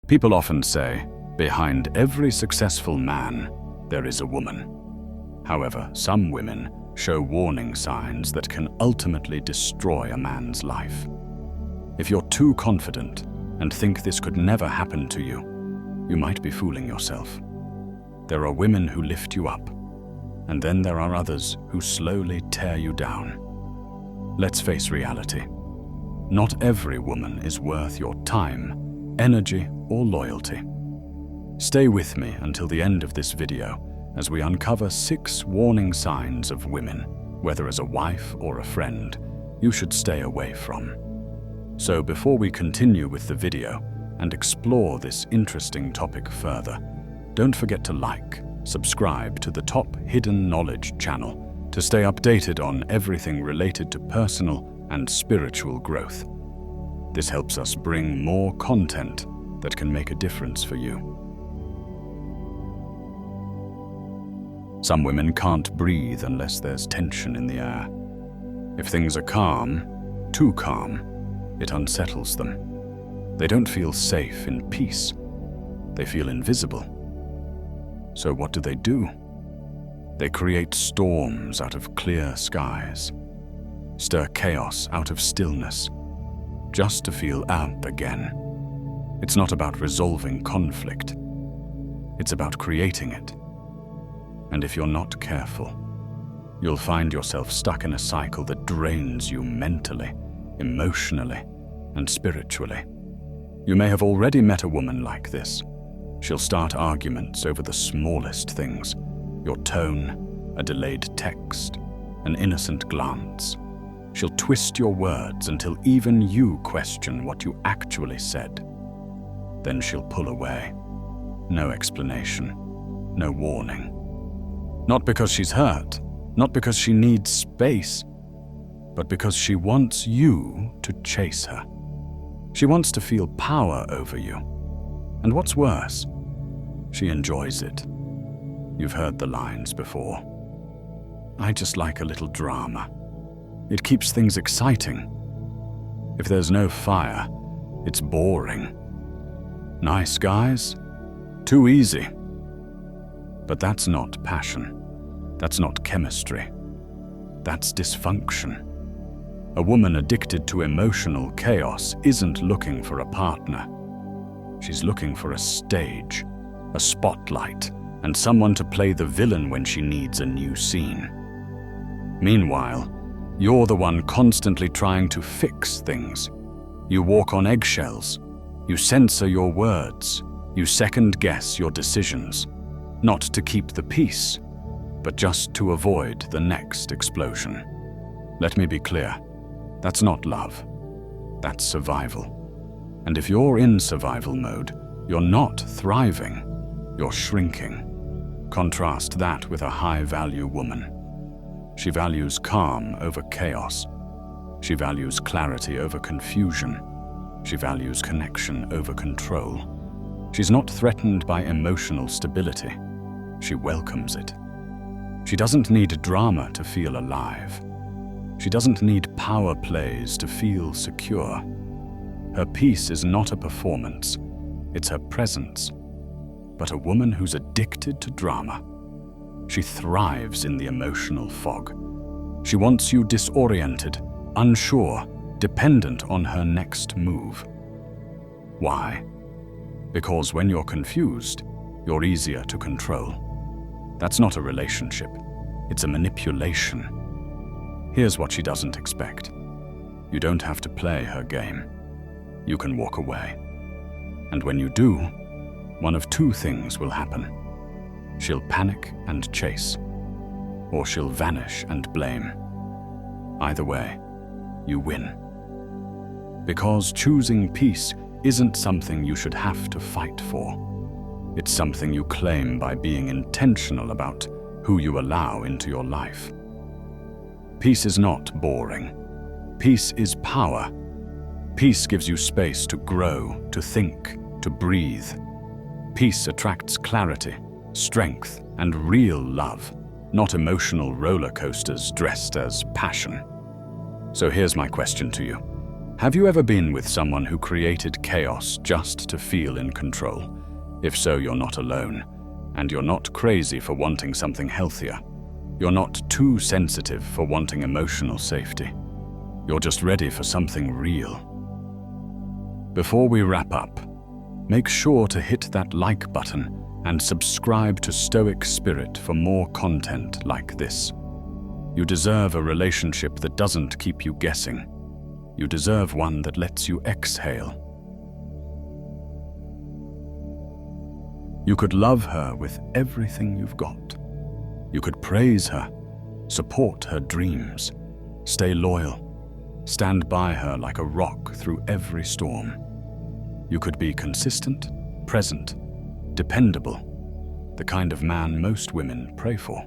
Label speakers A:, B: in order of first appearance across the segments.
A: People often say, behind every successful man, there is a woman. However, some women show warning signs that can ultimately destroy a man's life. If you're too confident and think this could never happen to you, you might be fooling yourself. There are women who lift you up, and then there are others who slowly tear you down. Let's face reality. Not every woman is worth your time, energy, or loyalty. Stay with me until the end of this video as we uncover 6 warning signs of women, whether as a wife or a friend, you should stay away from. So before we continue with the video and explore this interesting topic further, don't forget to like, subscribe to the Top Hidden Knowledge channel to stay updated on everything related to personal and spiritual growth. This helps us bring more content that can make a difference for you. Some women can't breathe unless there's tension in the air. If things are calm, too calm, it unsettles them. They don't feel safe in peace. They feel invisible. So what do? They create storms out of clear skies, stir chaos out of stillness, just to feel up again. It's not about resolving conflict. It's about creating it. And if you're not careful, you'll find yourself stuck in a cycle that drains you mentally, emotionally, and spiritually. You may have already met a woman like this. She'll start arguments over the smallest things: your tone, a delayed text, an innocent glance. She'll twist your words until even you question what you actually said. Then she'll pull away. No explanation, no warning. Not because she's hurt, not because she needs space, but because she wants you to chase her. She wants to feel power over you. And what's worse, she enjoys it. You've heard the lines before. I just like a little drama. It keeps things exciting. If there's no fire, it's boring. Nice guys? Too easy. But that's not passion. That's not chemistry. That's dysfunction. A woman addicted to emotional chaos isn't looking for a partner. She's looking for a stage, a spotlight, and someone to play the villain when she needs a new scene. Meanwhile, you're the one constantly trying to fix things. You walk on eggshells. You censor your words. You second-guess your decisions. Not to keep the peace, but just to avoid the next explosion. Let me be clear. That's not love. That's survival. And if you're in survival mode, you're not thriving. You're shrinking. Contrast that with a high-value woman. She values calm over chaos. She values clarity over confusion. She values connection over control. She's not threatened by emotional stability. She welcomes it. She doesn't need drama to feel alive. She doesn't need power plays to feel secure. Her peace is not a performance. It's her presence. But a woman who's addicted to drama, she thrives in the emotional fog. She wants you disoriented, unsure, dependent on her next move. Why? Because when you're confused, you're easier to control. That's not a relationship. It's a manipulation. Here's what she doesn't expect. You don't have to play her game. You can walk away. And when you do, one of 2 things will happen. She'll panic and chase, or she'll vanish and blame. Either way, you win. Because choosing peace isn't something you should have to fight for. It's something you claim by being intentional about who you allow into your life. Peace is not boring. Peace is power. Peace gives you space to grow, to think, to breathe. Peace attracts clarity, strength, and real love, not emotional roller coasters dressed as passion. So here's my question to you. Have you ever been with someone who created chaos just to feel in control? If so, you're not alone. And you're not crazy for wanting something healthier. You're not too sensitive for wanting emotional safety. You're just ready for something real. Before we wrap up, make sure to hit that like button and subscribe to Stoic Spirit for more content like this. You deserve a relationship that doesn't keep you guessing. You deserve one that lets you exhale. You could love her with everything you've got. You could praise her, support her dreams, stay loyal, stand by her like a rock through every storm. You could be consistent, present, dependable, the kind of man most women pray for.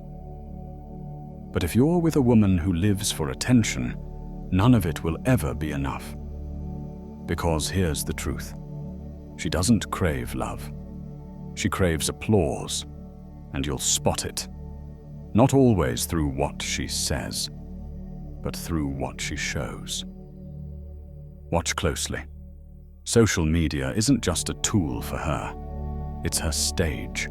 A: But if you're with a woman who lives for attention, none of it will ever be enough. Because here's the truth. She doesn't crave love. She craves applause, and you'll spot it. Not always through what she says, but through what she shows. Watch closely. Social media isn't just a tool for her. It's her stage.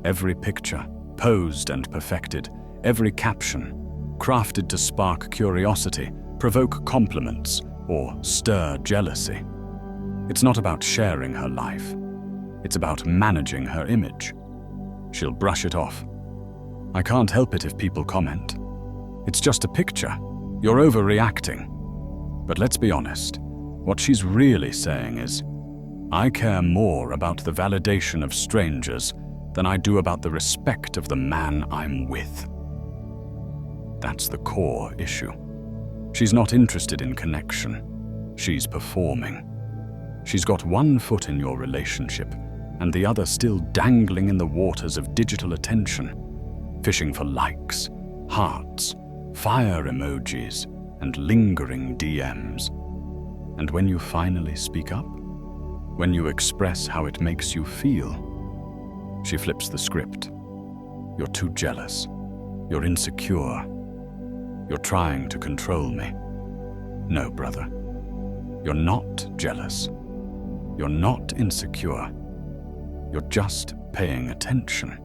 A: Every picture, posed and perfected, every caption, crafted to spark curiosity, provoke compliments, or stir jealousy. It's not about sharing her life. It's about managing her image. She'll brush it off. I can't help it if people comment. It's just a picture. You're overreacting. But let's be honest. What she's really saying is, I care more about the validation of strangers than I do about the respect of the man I'm with. That's the core issue. She's not interested in connection. She's performing. She's got one foot in your relationship and the other still dangling in the waters of digital attention, fishing for likes, hearts, fire emojis, and lingering DMs. And when you finally speak up, when you express how it makes you feel, she flips the script. You're too jealous. You're insecure. You're trying to control me. No, brother. You're not jealous. You're not insecure. You're just paying attention.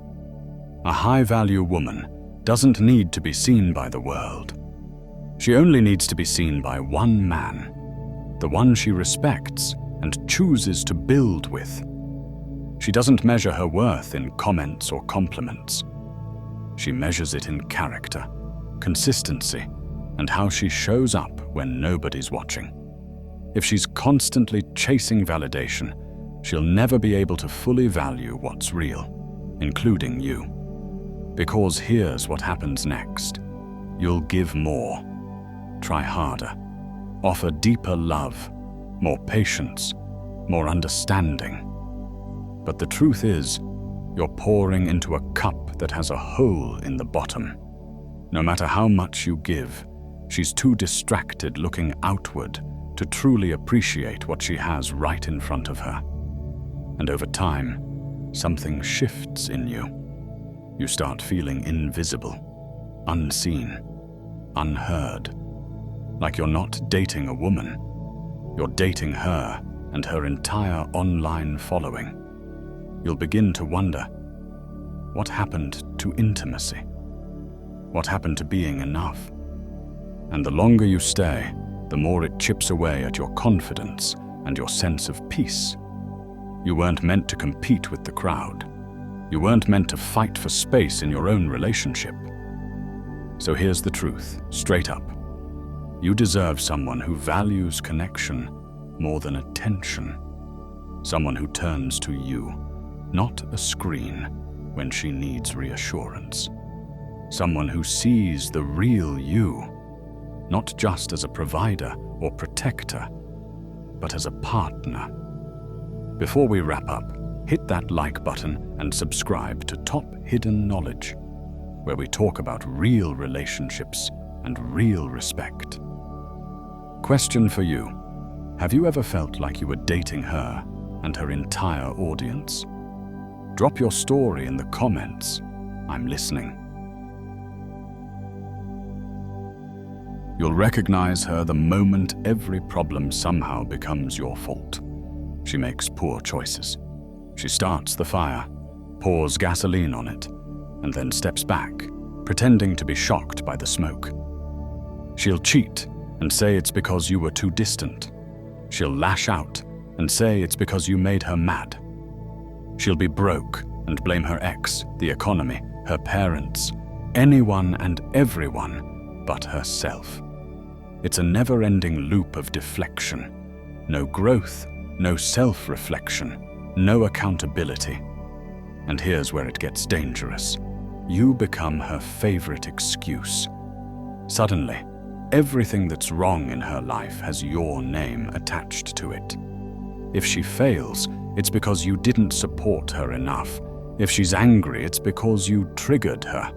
A: A high-value woman doesn't need to be seen by the world. She only needs to be seen by one man, the one she respects and chooses to build with. She doesn't measure her worth in comments or compliments. She measures it in character, consistency, and how she shows up when nobody's watching. If she's constantly chasing validation, she'll never be able to fully value what's real, including you. Because here's what happens next. You'll give more, try harder, offer deeper love, more patience, more understanding. But the truth is, you're pouring into a cup that has a hole in the bottom. No matter how much you give, she's too distracted looking outward to truly appreciate what she has right in front of her. And over time, something shifts in you. You start feeling invisible, unseen, unheard. Like you're not dating a woman. You're dating her and her entire online following. You'll begin to wonder, what happened to intimacy? What happened to being enough? And the longer you stay, the more it chips away at your confidence and your sense of peace. You weren't meant to compete with the crowd. You weren't meant to fight for space in your own relationship. So here's the truth, straight up. You deserve someone who values connection more than attention. Someone who turns to you, not a screen, when she needs reassurance. Someone who sees the real you, not just as a provider or protector, but as a partner. Before we wrap up, hit that like button and subscribe to Top Hidden Knowledge, where we talk about real relationships and real respect. Question for you. Have you ever felt like you were dating her and her entire audience? Drop your story in the comments. I'm listening. You'll recognize her the moment every problem somehow becomes your fault. She makes poor choices. She starts the fire, pours gasoline on it, and then steps back, pretending to be shocked by the smoke. She'll cheat and say it's because you were too distant. She'll lash out and say it's because you made her mad. She'll be broke and blame her ex, the economy, her parents, anyone and everyone but herself. It's a never-ending loop of deflection. No growth, no self-reflection, no accountability. And here's where it gets dangerous. You become her favorite excuse. Suddenly, everything that's wrong in her life has your name attached to it. If she fails, it's because you didn't support her enough. If she's angry, it's because you triggered her.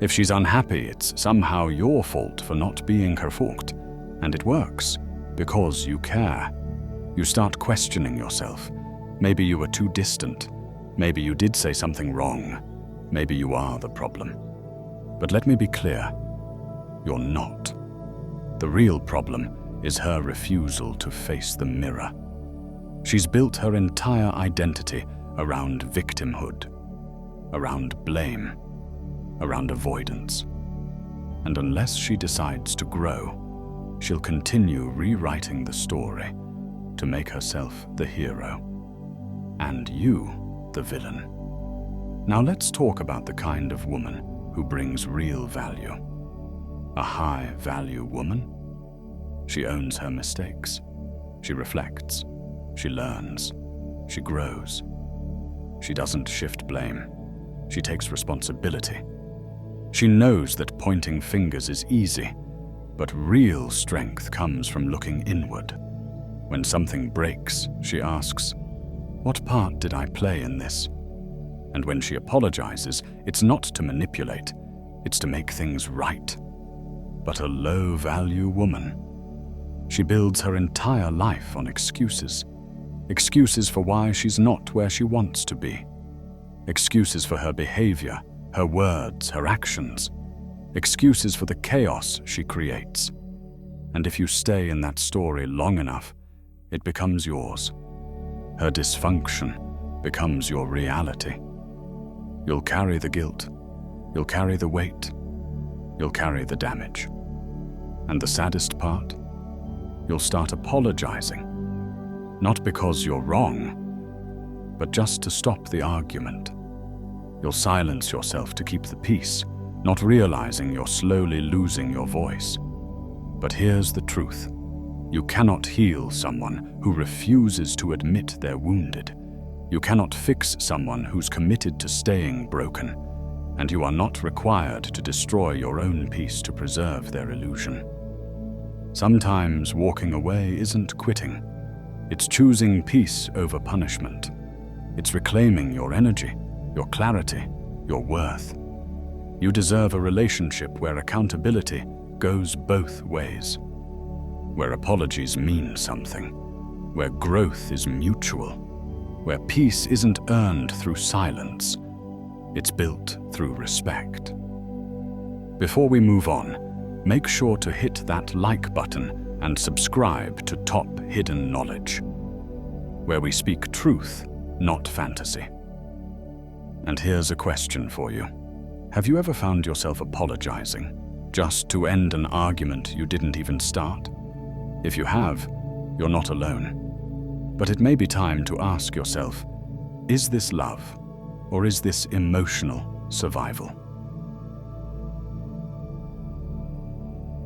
A: If she's unhappy, it's somehow your fault for not being her fault. And it works, because you care. You start questioning yourself. Maybe you were too distant. Maybe you did say something wrong. Maybe you are the problem. But let me be clear, you're not. The real problem is her refusal to face the mirror. She's built her entire identity around victimhood, around blame, around avoidance. And unless she decides to grow, she'll continue rewriting the story to make herself the hero, and you the villain. Now let's talk about the kind of woman who brings real value. A high-value woman? She owns her mistakes. She reflects. She learns. She grows. She doesn't shift blame. She takes responsibility. She knows that pointing fingers is easy, but real strength comes from looking inward. When something breaks, she asks, "What part did I play in this?" And when she apologizes, it's not to manipulate, it's to make things right. But a low-value woman, she builds her entire life on excuses. Excuses for why she's not where she wants to be. Excuses for her behavior, her words, her actions. Excuses for the chaos she creates. And if you stay in that story long enough, it becomes yours. Her dysfunction becomes your reality. You'll carry the guilt. You'll carry the weight. You'll carry the damage. And the saddest part? You'll start apologizing. Not because you're wrong, but just to stop the argument. You'll silence yourself to keep the peace, not realizing you're slowly losing your voice. But here's the truth. You cannot heal someone who refuses to admit they're wounded. You cannot fix someone who's committed to staying broken. And you are not required to destroy your own peace to preserve their illusion. Sometimes walking away isn't quitting. It's choosing peace over punishment. It's reclaiming your energy, your clarity, your worth. You deserve a relationship where accountability goes both ways, where apologies mean something, where growth is mutual, where peace isn't earned through silence. It's built through respect. Before we move on, make sure to hit that like button and subscribe to Top Hidden Knowledge, where we speak truth, not fantasy. And here's a question for you. Have you ever found yourself apologizing just to end an argument you didn't even start? If you have, you're not alone. But it may be time to ask yourself, is this love, or is this emotional survival?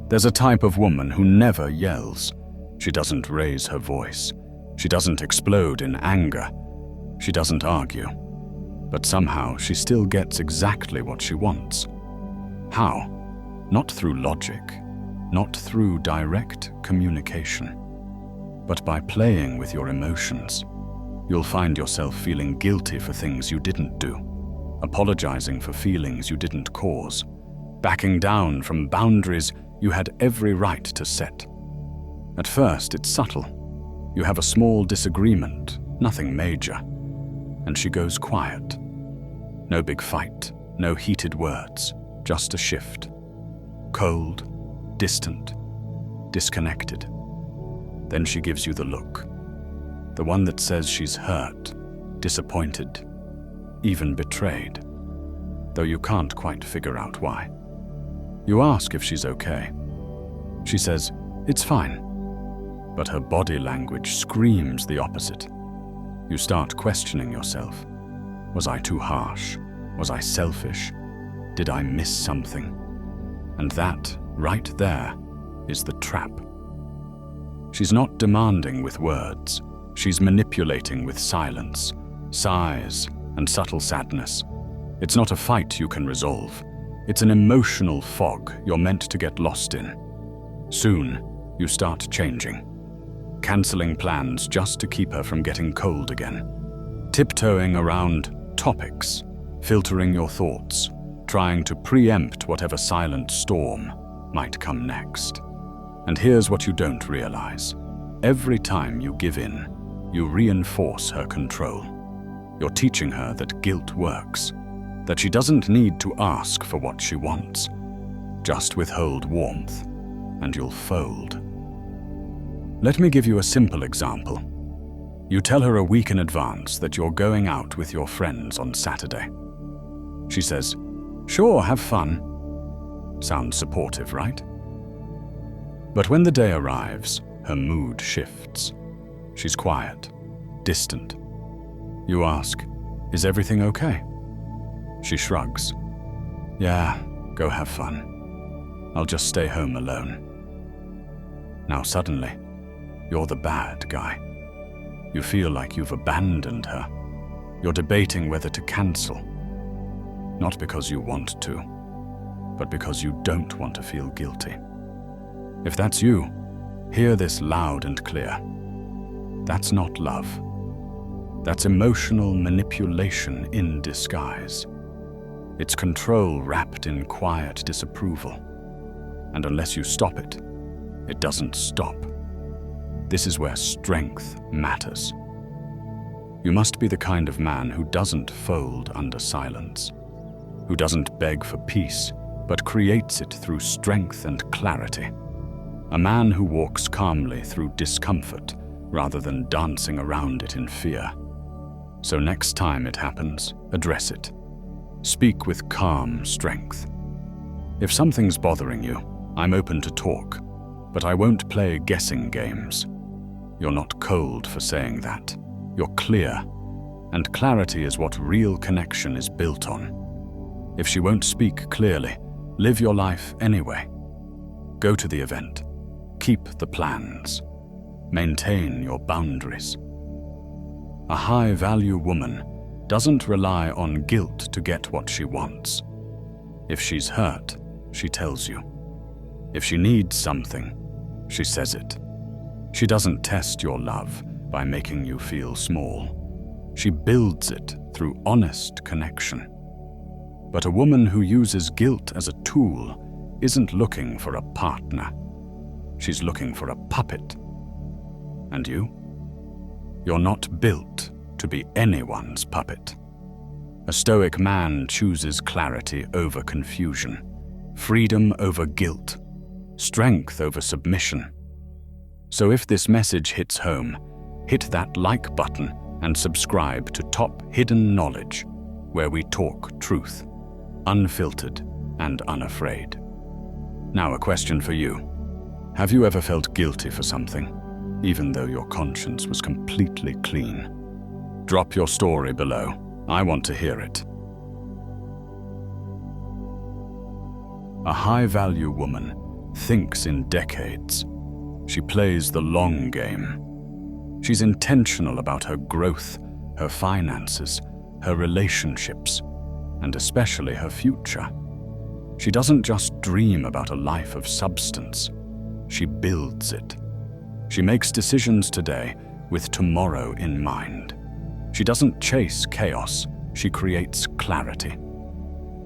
A: There's a type of woman who never yells. She doesn't raise her voice. She doesn't explode in anger. She doesn't argue. But somehow she still gets exactly what she wants. How? Not through logic, not through direct communication, but by playing with your emotions. You'll find yourself feeling guilty for things you didn't do, apologizing for feelings you didn't cause, backing down from boundaries you had every right to set. At first, it's subtle. You have a small disagreement, nothing major, and she goes quiet. No big fight, no heated words, just a shift. Cold, distant, disconnected. Then she gives you the look, the one that says she's hurt, disappointed, even betrayed, though you can't quite figure out why. You ask if she's okay. She says, "It's fine," but her body language screams the opposite. You start questioning yourself. Was I too harsh? Was I selfish? Did I miss something? And that, right there, is the trap. She's not demanding with words. She's manipulating with silence, sighs, and subtle sadness. It's not a fight you can resolve. It's an emotional fog you're meant to get lost in. Soon, you start changing, canceling plans just to keep her from getting cold again, tiptoeing around topics, filtering your thoughts, trying to preempt whatever silent storm might come next. And here's what you don't realize. Every time you give in, you reinforce her control. You're teaching her that guilt works, that she doesn't need to ask for what she wants. Just withhold warmth, and you'll fold. Let me give you a simple example. You tell her a week in advance that you're going out with your friends on Saturday. She says, "Sure, have fun." Sounds supportive, right? But when the day arrives, her mood shifts. She's quiet, distant. You ask, "Is everything okay?" She shrugs. "Yeah, go have fun. I'll just stay home alone." Now suddenly, you're the bad guy. You feel like you've abandoned her. You're debating whether to cancel. Not because you want to, but because you don't want to feel guilty. If that's you, hear this loud and clear. That's not love. That's emotional manipulation in disguise. It's control wrapped in quiet disapproval. And unless you stop it, it doesn't stop. This is where strength matters. You must be the kind of man who doesn't fold under silence, who doesn't beg for peace, but creates it through strength and clarity. A man who walks calmly through discomfort rather than dancing around it in fear. So next time it happens, address it. Speak with calm strength. If something's bothering you, I'm open to talk, but I won't play guessing games. You're not cold for saying that. You're clear, and clarity is what real connection is built on. If she won't speak clearly, live your life anyway. Go to the event. Keep the plans. Maintain your boundaries. A high-value woman doesn't rely on guilt to get what she wants. If she's hurt, she tells you. If she needs something, she says it. She doesn't test your love by making you feel small. She builds it through honest connection. But a woman who uses guilt as a tool isn't looking for a partner. She's looking for a puppet. And you? You're not built to be anyone's puppet. A stoic man chooses clarity over confusion, freedom over guilt, strength over submission. So if this message hits home, hit that like button and subscribe to Top Hidden Knowledge, where we talk truth, unfiltered and unafraid. Now a question for you. Have you ever felt guilty for something, even though your conscience was completely clean? Drop your story below. I want to hear it. A high-value woman thinks in decades. She plays the long game. She's intentional about her growth, her finances, her relationships, and especially her future. She doesn't just dream about a life of substance. She builds it. She makes decisions today with tomorrow in mind. She doesn't chase chaos, she creates clarity.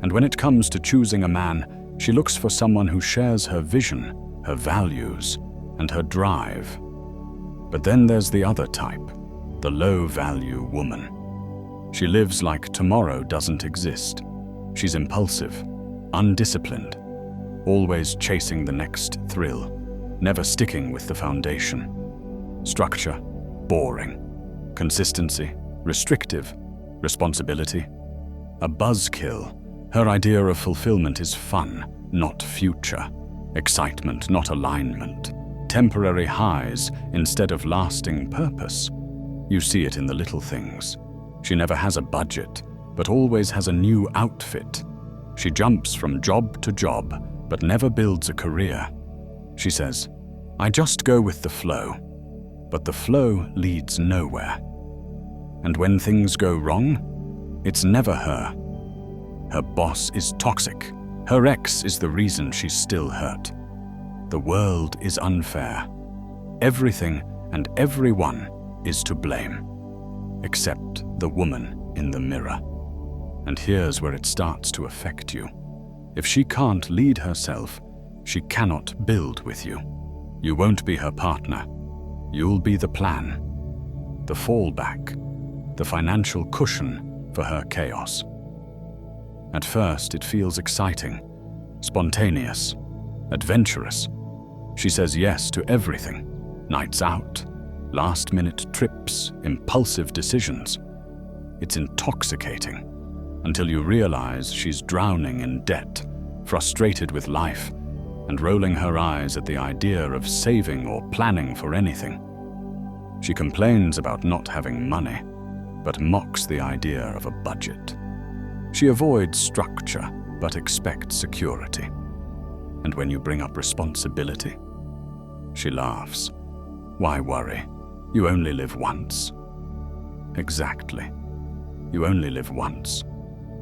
A: And when it comes to choosing a man, she looks for someone who shares her vision, her values, and her drive. But then there's the other type, the low-value woman. She lives like tomorrow doesn't exist. She's impulsive, undisciplined, always chasing the next thrill. never sticking with the foundation. Structure, boring. Consistency, restrictive. Responsibility, a buzzkill. Her idea of fulfillment is fun, not future. Excitement, not alignment. Temporary highs instead of lasting purpose. You see it in the little things. She never has a budget, but always has a new outfit. She jumps from job to job, but never builds a career. She says, "I just go with the flow." But the flow leads nowhere. And when things go wrong, it's never her. Her boss is toxic. Her ex is the reason she's still hurt. The world is unfair. Everything and everyone is to blame, except the woman in the mirror. And here's where it starts to affect you. If she can't lead herself, she cannot build with you. You won't be her partner. You'll be the plan, the fallback, the financial cushion for her chaos. At first, it feels exciting, spontaneous, adventurous. She says yes to everything. Nights out, last-minute trips, impulsive decisions. It's intoxicating until you realize she's drowning in debt, frustrated with life, and rolling her eyes at the idea of saving or planning for anything. She complains about not having money, but mocks the idea of a budget. She avoids structure, but expects security. And when you bring up responsibility, she laughs. Why worry? You only live once. Exactly. You only live once,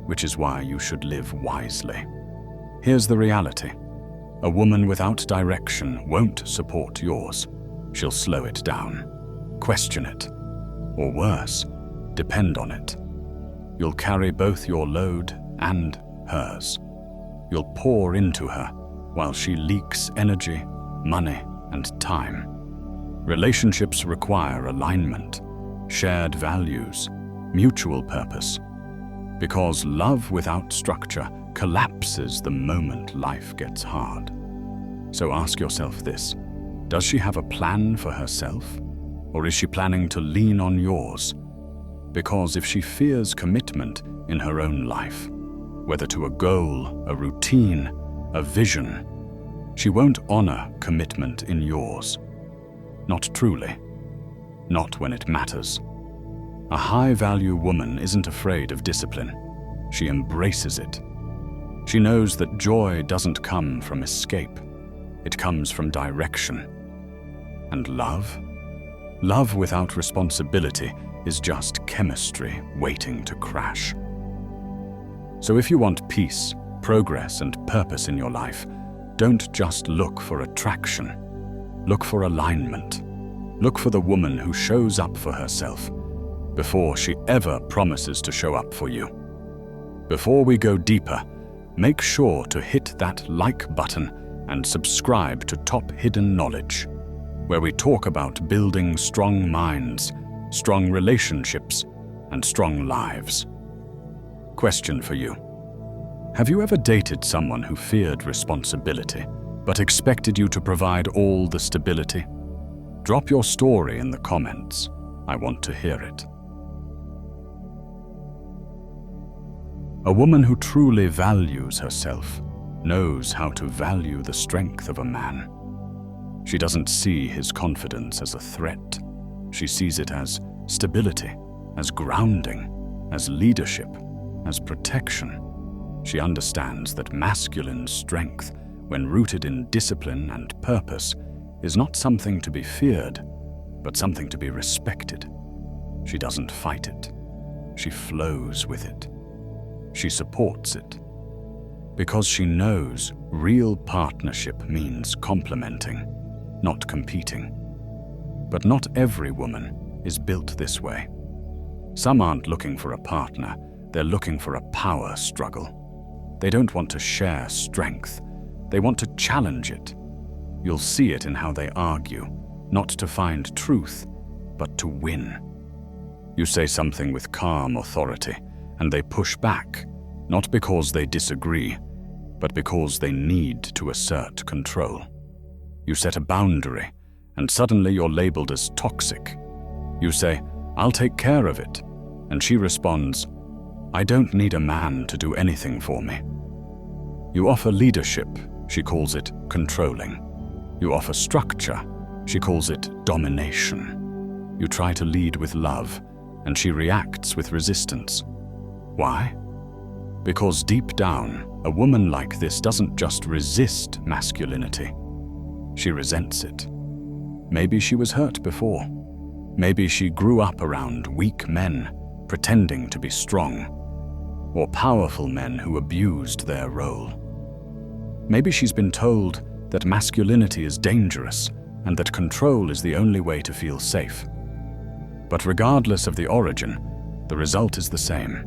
A: which is why you should live wisely. Here's the reality. A woman without direction won't support yours. She'll slow it down, question it, or worse, depend on it. You'll carry both your load and hers. You'll pour into her while she leaks energy, money, and time. Relationships require alignment, shared values, mutual purpose. Because love without structure collapses the moment life gets hard. So ask yourself this: does she have a plan for herself, or is she planning to lean on yours? Because if she fears commitment in her own life, whether to a goal, a routine, a vision, she won't honor commitment in yours. Not truly. Not when it matters. A high-value woman isn't afraid of discipline. She embraces it. She knows that joy doesn't come from escape. It comes from direction. And love? Love without responsibility is just chemistry waiting to crash. So if you want peace, progress, and purpose in your life, don't just look for attraction. Look for alignment. Look for the woman who shows up for herself before she ever promises to show up for you. Before we go deeper, make sure to hit that like button and subscribe to Top Hidden Knowledge, where we talk about building strong minds, strong relationships, and strong lives. Question for you. Have you ever dated someone who feared responsibility, but expected you to provide all the stability? Drop your story in the comments. I want to hear it. A woman who truly values herself knows how to value the strength of a man. She doesn't see his confidence as a threat. She sees it as stability, as grounding, as leadership, as protection. She understands that masculine strength, when rooted in discipline and purpose, is not something to be feared, but something to be respected. She doesn't fight it. She flows with it. She supports it. Because she knows real partnership means complementing, not competing. But not every woman is built this way. Some aren't looking for a partner, they're looking for a power struggle. They don't want to share strength, they want to challenge it. You'll see it in how they argue, not to find truth, but to win. You say something with calm authority, and they push back, not because they disagree, but because they need to assert control. You set a boundary, and suddenly you're labeled as toxic. You say, "I'll take care of it," and she responds, "I don't need a man to do anything for me." You offer leadership, she calls it controlling. You offer structure, she calls it domination. You try to lead with love, and she reacts with resistance. Why? Because deep down, a woman like this doesn't just resist masculinity. She resents it. Maybe she was hurt before. Maybe she grew up around weak men, pretending to be strong, or powerful men who abused their role. Maybe she's been told that masculinity is dangerous and that control is the only way to feel safe. But regardless of the origin, the result is the same.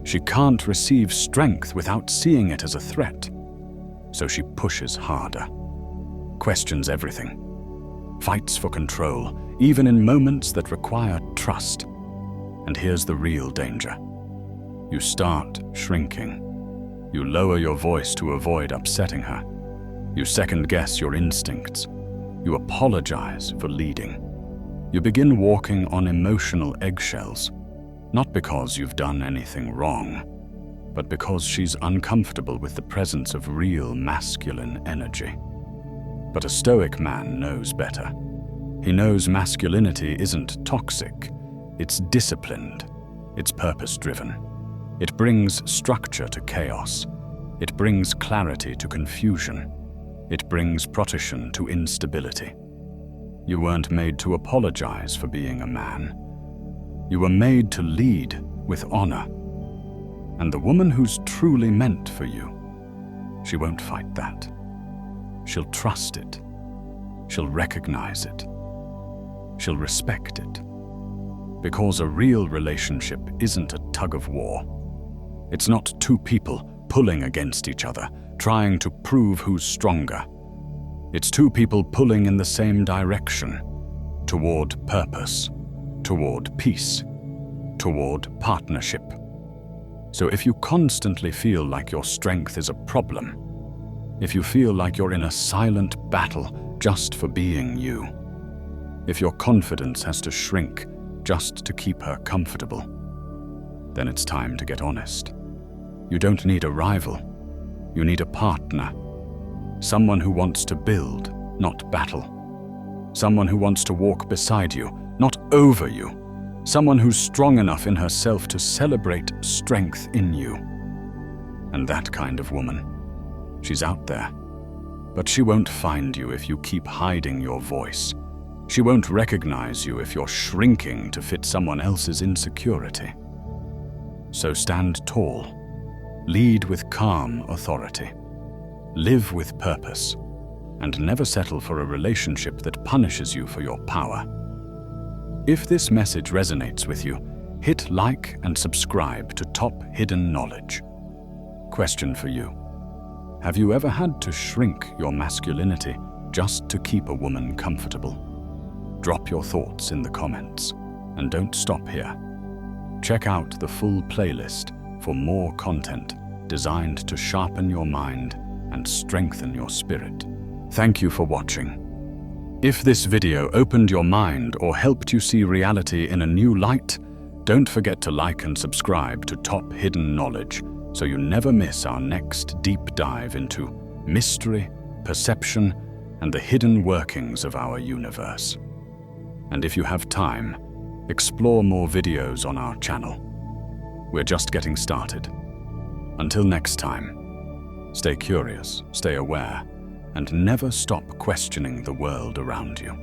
A: She can't receive strength without seeing it as a threat. So she pushes harder, questions everything, fights for control, even in moments that require trust. And here's the real danger. You start shrinking. You lower your voice to avoid upsetting her. You second-guess your instincts. You apologize for leading. You begin walking on emotional eggshells, not because you've done anything wrong, but because she's uncomfortable with the presence of real masculine energy. But a stoic man knows better. He knows masculinity isn't toxic. It's disciplined. It's purpose-driven. It brings structure to chaos. It brings clarity to confusion. It brings protection to instability. You weren't made to apologize for being a man. You were made to lead with honor. And the woman who's truly meant for you, she won't fight that. She'll trust it. She'll recognize it. She'll respect it. Because a real relationship isn't a tug of war. It's not two people pulling against each other, trying to prove who's stronger. It's two people pulling in the same direction, toward purpose, toward peace, toward partnership. So if you constantly feel like your strength is a problem, if you feel like you're in a silent battle just for being you, if your confidence has to shrink just to keep her comfortable, then it's time to get honest. You don't need a rival. You need a partner. Someone who wants to build, not battle. Someone who wants to walk beside you, not over you. Someone who's strong enough in herself to celebrate strength in you. And that kind of woman, she's out there. But she won't find you if you keep hiding your voice. She won't recognize you if you're shrinking to fit someone else's insecurity. So stand tall. Lead with calm authority. Live with purpose. And never settle for a relationship that punishes you for your power. If this message resonates with you, hit like and subscribe to Top Hidden Knowledge. Question for you. Have you ever had to shrink your masculinity just to keep a woman comfortable? Drop your thoughts in the comments, and don't stop here. Check out the full playlist for more content designed to sharpen your mind and strengthen your spirit. Thank you for watching. If this video opened your mind or helped you see reality in a new light, don't forget to like and subscribe to Top Hidden Knowledge so you never miss our next deep dive into mystery, perception, and the hidden workings of our universe. And if you have time, explore more videos on our channel. We're just getting started. Until next time, stay curious, stay aware, and never stop questioning the world around you.